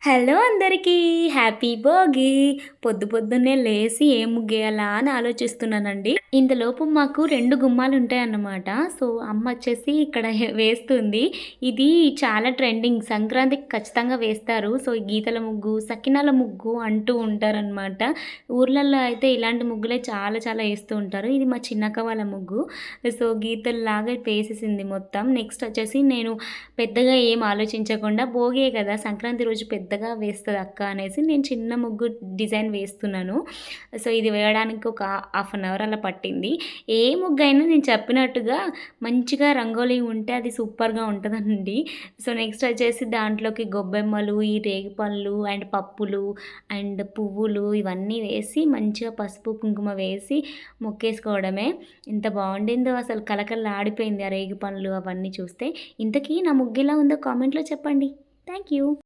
Hello అందరికీ! Happy Bhogi. పొద్దున్నే లేసి ఏం ముగ్గేయాలా అని ఆలోచిస్తున్నానండి. ఇంతలోపు మాకు 2 గుమ్మాలుంటాయన్నమాట. సో, అమ్మొచ్చేసి ఇక్కడ వేస్తుంది. ఇది చాలా ట్రెండింగ్. సంక్రాంతికి ఖచ్చితంగా వేస్తారు. సో, ఈ గీతల ముగ్గు, సకినాల ముగ్గు అంటూ ఉంటారనమాట. ఊర్లల్లో అయితే ఇలాంటి ముగ్గులే చాలా చాలా ఏస్తూ ఉంటారు. ఇది మా చిన్నక్క వాళ్ళ ముగ్గు. సో, గీతల్లాగా వేసేసింది మొత్తం. నెక్స్ట్ వచ్చేసి నేను పెద్దగా ఏం ఆలోచించకుండా భోగే కదా! సంక్రాంతి రోజు పెద్దగా వేస్తది అక్క అనేసి నేను చిన్న ముగ్గు డిజైన్ వేస్తున్నాను. సో, ఇది వేయడానికి ఒక హాఫ్ అన్ అవర్ అలా పట్టింది. ఏ ముగ్గైనా నేను చెప్పినట్టుగా మంచిగా రంగోలి ఉంటే అది సూపర్‌గా ఉంటదండి. సో, నెక్స్ట్ వచ్చేసి దాంట్లోకి గొబ్బెమ్మలు, ఈ రేగిపళ్ళు అండ్ పప్పులు అండ్ పువ్వులు ఇవన్నీ వేసి మంచిగా పసుపు, కుంకుమ వేసి మొక్కేసుకోవడమే. ఎంత బావుండిందో అసలు కళకళలాడిపోయింది ఆ రేగిపళ్ళు అవన్నీ చూస్తే. ఇంతకీ నా ముగ్గెలా ఉందో కామెంట్‌లో చెప్పండి. Thank you.